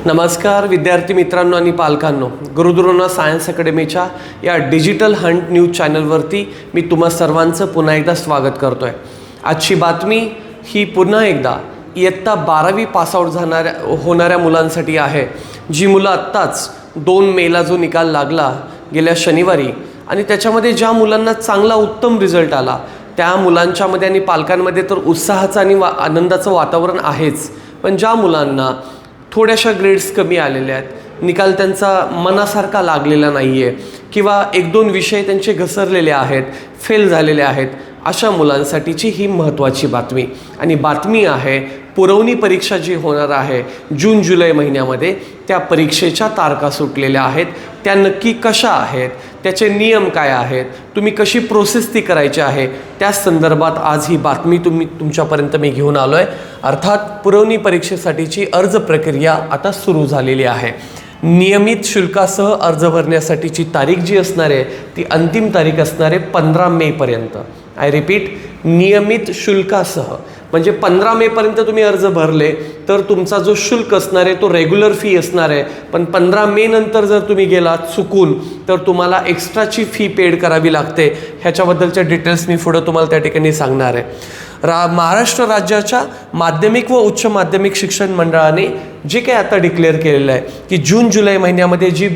नमस्कार विद्यार्थी मित्रांनो आणि पालकांनो, गुरुद्रोणा सायन्स अकॅडमीच्या या डिजिटल हंट न्यूज चॅनलवरती मी तुम्हा सर्वांचं पुन्हा एकदा स्वागत करतोय। आजची बातमी ही पुन्हा एकदा इयत्ता 12वी पासआउट होणाऱ्या मुलांसाठी आहे, जी मुलं आत्ताच 2 मेला जो निकाल लागला गेल्या शनिवारी आणि त्याच्यामध्ये ज्या मुलांना चांगला उत्तम रिझल्ट आला त्या मुलांच्यामध्ये आणि पालकांमध्ये तर उत्साहाचं आणि आनंदाचं वातावरण आहेच, पण ज्या मुलांना थोड्याशा ग्रेड्स कमी आलेल्या आहेत, निकाल त्यांचा मनासारखा लागलेला नाही आहे किंवा 1-2 विषय त्यांचे घसरलेले आहेत, फेल झालेले आहेत, अशा मुलांसाठीची ही महत्त्वाची बातमी। आणि बातमी आहे पुरवणी परीक्षा जी होणार आहे जून-जुलै महिन्यामध्ये, त्या परीक्षेच्या तारखा सुटलेल्या आहेत। त्या नक्की कशा आहेत, त्याचे नियम काय आहेत, तुम्ही कशी प्रोसेस ती करायची आहे, त्या संदर्भात आज ही बातमी तुमच्यापर्यंत मी घेऊन आलो आहे। अर्थात पुरवणी परीक्षेसाठीची अर्ज प्रक्रिया आता सुरू झालेली आहे। नियमित शुल्कासह अर्ज भरण्यासाठीची तारीख जी असणार आहे ती अंतिम तारीख असणार आहे 15 मे पर्यंत। आय रिपीट, नियमित शुल्कासह म्हणजे 15 मे पर्यंत तुम्ही अर्ज भरले तर तुमचा जो शुल्क असणार आहे तो रेग्युलर फी असणार आहे, पण 15 मे नंतर जर तुम्ही गेलात चुकून तर तुम्हाला एक्स्ट्राची फी पेड करावी लागते। ह्याच्याबद्दलच्या डिटेल्स मी पुढे तुम्हाला त्या ठिकाणी सांगणार आहे। महाराष्ट्र राज्याच्या माध्यमिक व उच्च माध्यमिक शिक्षण मंडळाने जे काही आता डिक्लेअर केलेलं आहे की जून-जुलै महिन्यामध्ये जी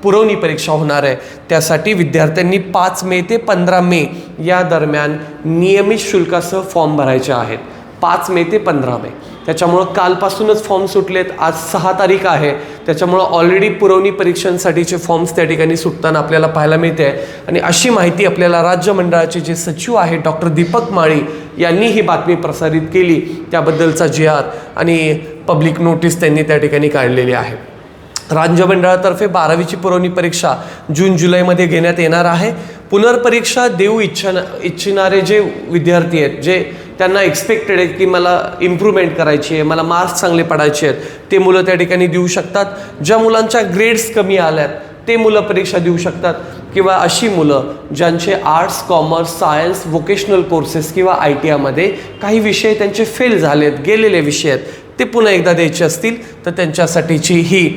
पुरवणी परीक्षा होणार आहे त्यासाठी विद्यार्थ्यांनी 5 मे ते 15 मे या दरम्यान नियमित शुल्कासह फॉर्म भरायचे आहेत। 5 मे ते 15 मे, त्याच्यामुळं कालपासूनच फॉर्म सुटलेत। आज 6 तारीख आहे, त्याच्यामुळं ऑलरेडी पुरवणी परीक्षांसाठीचे फॉर्म्स त्या ठिकाणी सुटताना आपल्याला पाहायला मिळते आहे। आणि अशी माहिती आपल्याला राज्य मंडळाचे जे सचिव आहेत डॉक्टर दीपक माळी यांनी ही बातमी प्रसारित केली, त्याबद्दलचा GR आणि पब्लिक नोटीस त्यांनी त्या ठिकाणी काढलेली आहे। राज्य मंडळातर्फे 12वीची पुरवणी परीक्षा जून-जुलैमध्ये घेण्यात येणार आहे। पुनर्परीक्षा देऊ इच्छिणारे जे विद्यार्थी आहेत, जे त्यांना एक्सपेक्टेड आहे की मला इम्प्रूव्हमेंट करायची आहे, मला मार्क्स चांगले पडायचे आहेत, ते मुलं त्या ठिकाणी देऊ शकतात। ज्या मुलांच्या ग्रेड्स कमी आल्यात ते मुलं परीक्षा देऊ शकतात, किंवा अशी मुलं ज्यांचे arts, commerce, science, vocational courses किंवा ITIमध्ये काही विषय त्यांचे फेल झालेत, गेलेले विषय आहेत, ते पुन्हा एकदा द्यायचे असतील तर त्यांच्यासाठीची ही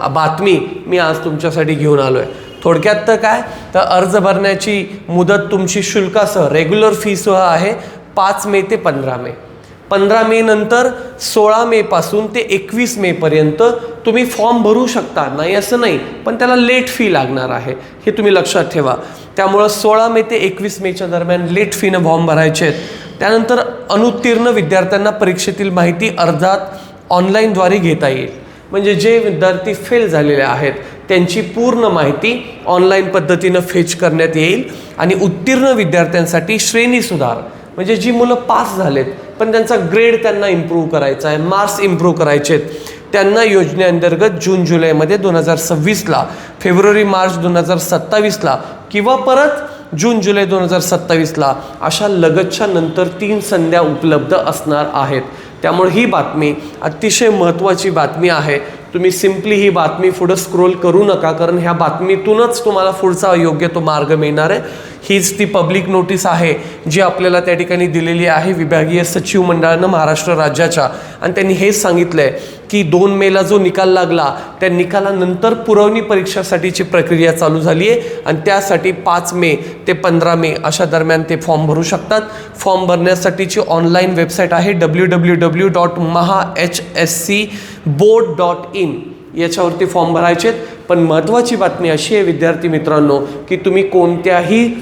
बातमी मी आज तुमच्यासाठी घेऊन आलो आहे। थोडक्यात तर काय, तर अर्ज भरण्याची मुदत तुमची शुल्कासह रेग्युलर फीसह आहे 5 मे ते 15 मे। 15 मे नंतर 16 मे पासून ते 21 मे पर्यंत तुम्ही फॉर्म भरू शकता, नाही असं नाही, पण त्याला लेट फी लागणार आहे, हे तुम्ही लक्षात ठेवा। त्यामुळं 16 मे ते 21 मेच्या दरम्यान लेट फीनं फॉर्म भरायचे आहेत। त्यानंतर अनुत्तीर्ण विद्यार्थ्यांना परीक्षेतील माहिती अर्जात ऑनलाईनद्वारे घेता येईल, म्हणजे जे विद्यार्थी फेल झालेले आहेत त्यांची पूर्ण माहिती ऑनलाईन पद्धतीनं फेच करण्यात येईल। आणि उत्तीर्ण विद्यार्थ्यांसाठी श्रेणी सुधार, म्हणजे जी मुलं पास झालेत पण त्यांचा ग्रेड त्यांना इम्प्रूव्ह करायचा आहे, मार्क्स इम्प्रूव्ह करायचे आहेत, त्यांना योजनेअंतर्गत जून-जुलैमध्ये 2026ला, फेब्रुवारी-मार्च 2027ला किंवा परत जून-जुलै 2027ला अशा लगतच्या नंतर 3 संध्या उपलब्ध असणार आहेत। त्यामुळे ही बातमी अतिशय महत्त्वाची बातमी आहे। तुम्ही सिम्पली ही बातमी पुढं स्क्रोल करू नका, कारण ह्या बातमीतूनच तुम्हाला पुढचा योग्य तो मार्ग मिळणार आहे। हीच ती पब्लिक नोटीस आहे जी आपल्याला त्या ठिकाणी दिलेली आहे विभागीय सचिव मंडळानं महाराष्ट्र राज्याच्या, आणि त्यांनी हेच सांगितलं आहे की 2 मेला जो निकाल लागला त्या निकालानंतर पुरवणी परीक्षासाठीची प्रक्रिया चालू झाली आहे आणि त्यासाठी 5 मे ते 15 मे अशा दरम्यान ते फॉर्म भरू शकतात। फॉर्म भरण्यासाठीची ऑनलाईन वेबसाईट आहे www.mahscboard.in, याच्यावरती फॉर्म भरायचे आहेत। पण महत्त्वाची बातमी अशी आहे विद्यार्थी मित्रांनो की तुम्ही कोणत्याही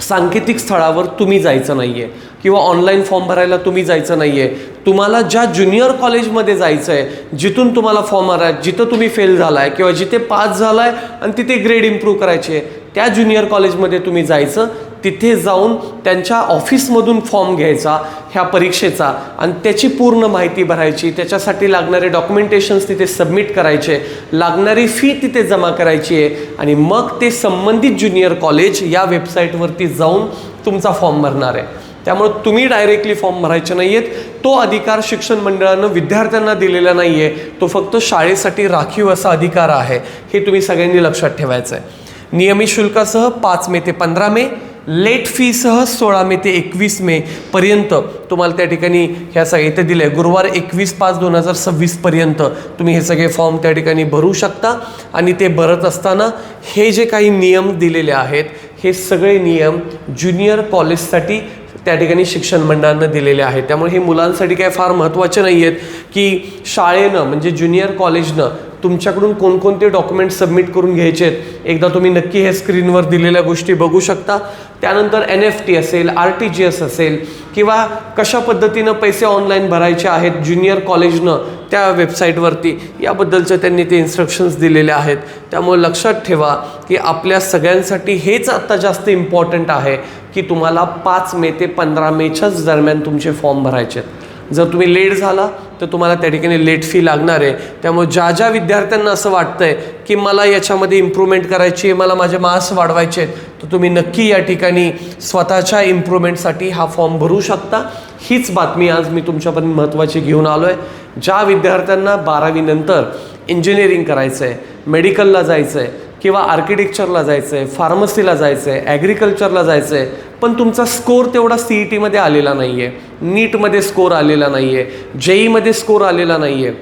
सांकेतिक स्थळावर तुम्ही जायचं नाही आहे किंवा ऑनलाईन फॉर्म भरायला तुम्ही जायचं नाही आहे। तुम्हाला ज्या ज्युनियर कॉलेजमध्ये जायचं आहे, जिथून तुम्हाला फॉर्म भरायचा, जिथं तुम्ही फेल झाला आहे किंवा जिथे पास झाला आहे आणि तिथे ग्रेड इम्प्रूव्ह करायचे आहे, त्या ज्युनियर कॉलेजमध्ये तुम्ही जायचं, तिथे जाऊन त्यांच्या ऑफिसमधून फॉर्म घ्यायचा ह्या परीक्षेचा आणि त्याची पूर्ण माहिती भरायची, त्याच्यासाठी लागणारे डॉक्युमेंटेशन्स तिथे सबमिट करायचे, लागणारी फी तिथे जमा करायची आहे आणि मग ते संबंधित ज्युनियर कॉलेज या वेबसाईटवरती जाऊन तुमचा फॉर्म भरणार आहे। त्यामुळे तुम्ही डायरेक्टली फॉर्म भरायचे नाही आहेत, तो अधिकार शिक्षण मंडळानं विद्यार्थ्यांना दिलेला नाही आहे, तो फक्त शाळेसाठी राखीव असा अधिकार आहे, हे तुम्ही सगळ्यांनी लक्षात ठेवायचं आहे। नियमित शुल्कासह 5 मे ते 15 मे लेट फीसह 16 मे ते 21 मे पर्यंत तुम्हाला त्या ठिकाणी ह्या सगळे इथे दिले आहे. गुरुवार 21/5/2026 पर्यंत तुम्ही हे सगळे फॉर्म त्या ठिकाणी भरू शकता. आणि ते भरत असताना हे जे काही नियम दिलेले आहेत हे सगळे नियम ज्युनियर कॉलेजसाठी त्या ठिकाणी शिक्षण मंडळानं दिलेले आहेत. त्यामुळे हे मुलांसाठी काय फार महत्त्वाचे नाही आहेत की शाळेनं म्हणजे ज्युनियर कॉलेजनं तुमच्याकडून कोणकोणते डॉक्युमेंट सबमिट करून घ्यायचे आहेत. एकदा तुम्ही नक्की हे स्क्रीनवर दिलेल्या गोष्टी बघू शकता. त्यानंतर NFT असेल, RTGS असेल किंवा कशा पद्धतीनं पैसे ऑनलाईन भरायचे आहेत ज्युनियर कॉलेजनं त्या वेबसाईटवरती, याबद्दलचे त्यांनी ते इन्स्ट्रक्शन्स दिलेले आहेत. त्यामुळे लक्षात ठेवा की आपल्या सगळ्यांसाठी हेच आत्ता जास्त इम्पॉर्टंट आहे की तुम्हाला 5 मे ते 15 मेच्याच दरम्यान तुमचे फॉर्म भरायचे आहेत. जर तुम्ही लेट झाला तर तुम्हाला त्या ठिकाणी लेट फी लागणार आहे. त्यामुळे ज्या ज्या विद्यार्थ्यांना असं वाटतंय की मला याच्यामध्ये इम्प्रूव्हमेंट करायची आहे, मला माझे मार्क्स वाढवायचे आहेत, तर तुम्ही नक्की या ठिकाणी स्वतःच्या इम्प्रूव्हमेंटसाठी हा फॉर्म भरू शकता. हीच बातमी आज मी तुमच्यापर्यंत महत्त्वाची घेऊन आलो आहे. ज्या विद्यार्थ्यांना 12वी नंतर इंजिनिअरिंग करायचं आहे, मेडिकलला जायचं आहे किंवा आर्किटेक्चरला जायचं आहे, फार्मसीला जायचं आहे, ॲग्रिकल्चरला जायचं आहे, पण तुमचा स्कोर तेवढा CETमध्ये आलेला नाही आहे, नीटमध्ये स्कोर आलेला नाही आहे, JEEमध्ये स्कोर आलेला नाही आहे,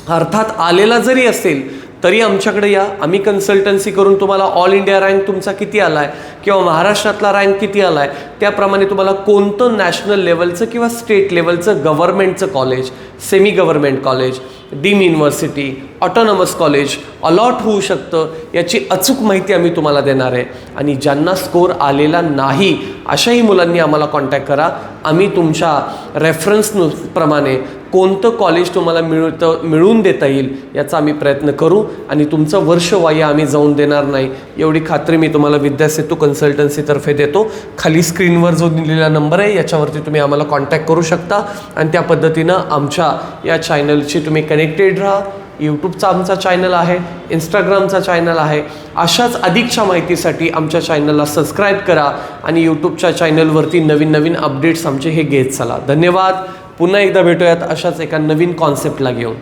अर्थात आलेला जरी असेल तरी आमच्याकडे या. आम्ही कन्सल्टन्सी करून तुम्हाला ऑल इंडिया रँक तुमचा किती आला आहे किंवा महाराष्ट्रातला रँक किती आला आहे त्याप्रमाणे तुम्हाला कोणतं नॅशनल लेवलचं किंवा स्टेट लेवलचं गव्हर्नमेंटचं college, semi government college, deem university, autonomous college allot होऊ शकतं याची अचूक माहिती आम्ही तुम्हाला देणार आहे. आणि ज्यांना स्कोर आलेला नाही अशाही मुलांनी आम्हाला कॉन्टॅक्ट करा. आम्ही तुमच्या रेफरन्सप्रमाणे कोणतं कॉलेज तुम्हाला मिळवून देता येईल याचा आम्ही प्रयत्न करू आणि तुमचं वर्ष वाया आम्ही जाऊन देणार नाही एवढी खात्री मी तुम्हाला विद्यासेतू कन्सल्टन्सीतर्फे देतो. खाली स्क्रीनवर जो दिलेला नंबर आहे याच्यावरती तुम्ही आम्हाला कॉन्टॅक्ट करू शकता आणि त्या पद्धतीनं आमच्या या चॅनलशी तुम्ही कनेक्टेड राहा. यूट्यूबचा आमचा चॅनल आहे, इंस्टाग्रामचा चॅनल आहे. अशाच अधिकच्या माहितीसाठी आमच्या चॅनलला सबस्क्राईब करा आणि यूट्यूबच्या चॅनलवरती नवीन नवीन अपडेट्स आमचे हे घेत चला. धन्यवाद. पुन्हा एकदा भेटूयात अशाच एका नवीन कॉन्सेप्टला घेऊन.